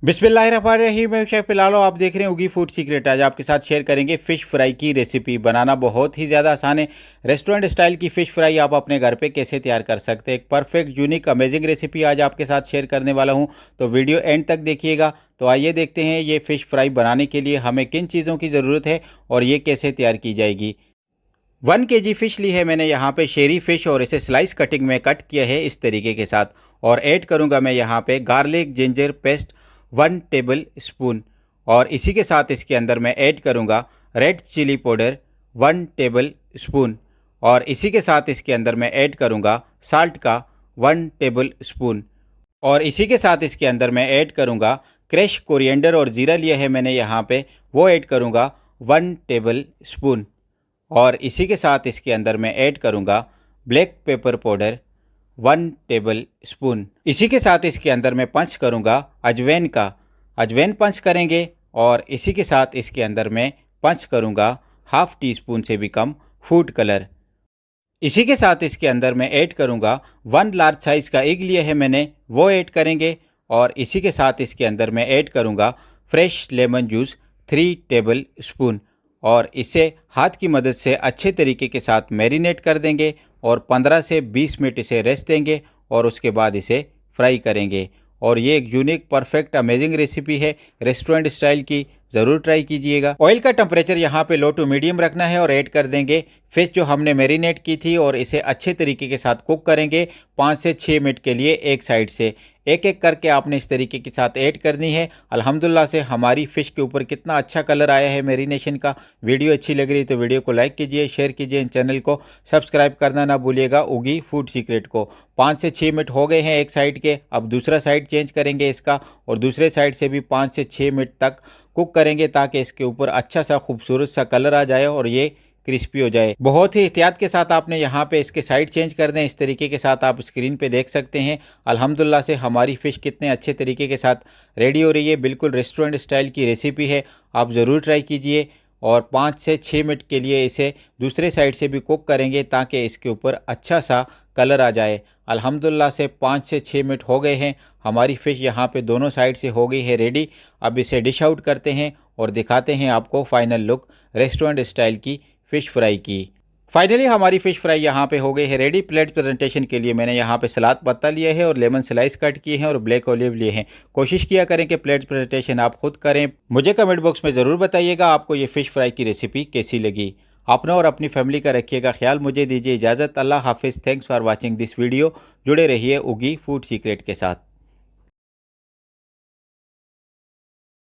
बिस्मिल्लाहिर्रहमानिर्रहीम। मैं शेफ फिलहाल आप देख रहे हैं उगी फूड सीक्रेट। आज आपके साथ शेयर करेंगे फ़िश फ्राई की रेसिपी। बनाना बहुत ही ज़्यादा आसान है। रेस्टोरेंट स्टाइल की फ़िश फ्राई आप अपने घर पे कैसे तैयार कर सकते हैं। एक परफेक्ट यूनिक अमेजिंग रेसिपी आज आपके साथ शेयर करने वाला हूं, तो वीडियो एंड तक देखिएगा। तो आइए देखते हैं ये फ़िश फ्राई बनाने के लिए हमें किन चीज़ों की ज़रूरत है और ये कैसे तैयार की जाएगी। 1 kg फ़िश ली है मैंने यहाँ पे शेरी फ़िश, और इसे स्लाइस कटिंग में कट किया है इस तरीके के साथ। और ऐड करूँगा मैं यहाँ पे garlic ginger paste 1 tablespoon, और इसी के साथ इसके अंदर मैं ऐड करूँगा red chilli powder 1 tablespoon, और इसी के साथ इसके अंदर मैं ऐड करूँगा साल्ट का 1 टेबल स्पून, और इसी के साथ इसके अंदर मैं ऐड करूँगा क्रश कोरिएंडर और ज़ीरा लिया है मैंने यहाँ पे, वो ऐड करूँगा 1 टेबल स्पून, और इसी के साथ इसके अंदर मैं ऐड करूँगा black pepper powder 1 table spoon. इसी के साथ इसके अंदर मैं पंच करूँगा अजवैन का, अजवैन पंच करेंगे, और इसी के साथ इसके अंदर मैं पंच करूँगा ½ टीस्पून से भी कम फूड कलर। इसी के साथ इसके अंदर मैं ऐड करूँगा 1 लार्ज साइज़ का एग लिया है मैंने, वो ऐड करेंगे, और इसी के साथ इसके अंदर मैं ऐड करूँगा fresh lemon juice 3 table spoon, और इसे हाथ की मदद से अच्छे तरीके के साथ मैरिनेट कर देंगे और 15 से 20 मिनट इसे रेस्ट देंगे, और उसके बाद इसे फ्राई करेंगे। और ये एक यूनिक परफेक्ट अमेजिंग रेसिपी है रेस्टोरेंट स्टाइल की, ज़रूर ट्राई कीजिएगा। ऑयल का टेम्परेचर यहाँ पे लो टू मीडियम रखना है, और ऐड कर देंगे फिश जो हमने मैरिनेट की थी, और इसे अच्छे तरीके के साथ कुक करेंगे 5 से 6 मिनट के लिए एक साइड से। एक एक करके आपने इस तरीके के साथ ऐड करनी है। अल्हम्दुलिल्लाह से हमारी फ़िश के ऊपर कितना अच्छा कलर आया है मैरिनेशन का। वीडियो अच्छी लग रही तो वीडियो को लाइक कीजिए, शेयर कीजिए, चैनल को सब्सक्राइब करना ना भूलिएगा उगी फूड सीक्रेट को। 5 से 6 मिनट हो गए हैं एक साइड के, अब दूसरा साइड चेंज करेंगे इसका, और दूसरे साइड से भी 5 से 6 मिनट तक कुक करेंगे ताकि इसके ऊपर अच्छा सा खूबसूरत सा कलर आ जाए और ये क्रिस्पी हो जाए। बहुत ही एहतियात के साथ आपने यहाँ पे इसके साइड चेंज कर दें। इस तरीके के साथ आप स्क्रीन पे देख सकते हैं अल्हम्दुलिल्लाह से हमारी फ़िश कितने अच्छे तरीके के साथ रेडी हो रही है। बिल्कुल रेस्टोरेंट स्टाइल की रेसिपी है, आप ज़रूर ट्राई कीजिए। और 5 से 6 मिनट के लिए इसे दूसरे साइड से भी कुक करेंगे ताकि इसके ऊपर अच्छा सा कलर आ जाए। अल्हम्दुलिल्लाह से 5 से 6 मिनट हो गए हैं, हमारी फ़िश यहाँ पे दोनों साइड से हो गई है रेडी। अब इसे डिश आउट करते हैं और दिखाते हैं आपको फाइनल लुक रेस्टोरेंट स्टाइल की फ़िश फ्राई की। फाइनली हमारी फ़िश फ्राई यहाँ पे हो गई है रेडी। प्लेट प्रेजेंटेशन के लिए मैंने यहाँ पे सलाद पत्ता लिया है और लेमन स्लाइस कट किए हैं और ब्लैक ऑलिव लिए हैं। कोशिश किया करें कि प्लेट प्रेजेंटेशन आप खुद करें। मुझे कमेंट बॉक्स में ज़रूर बताइएगा आपको ये फ़िश फ्राई की रेसिपी कैसी लगी। अपना और अपनी फैमिली का रखिएगा ख्याल। मुझे दीजिए इजाज़त। अल्लाह हाफिज़। Thanks for watching this video. जुड़े रहिए उगी फूड सीक्रेट के साथ।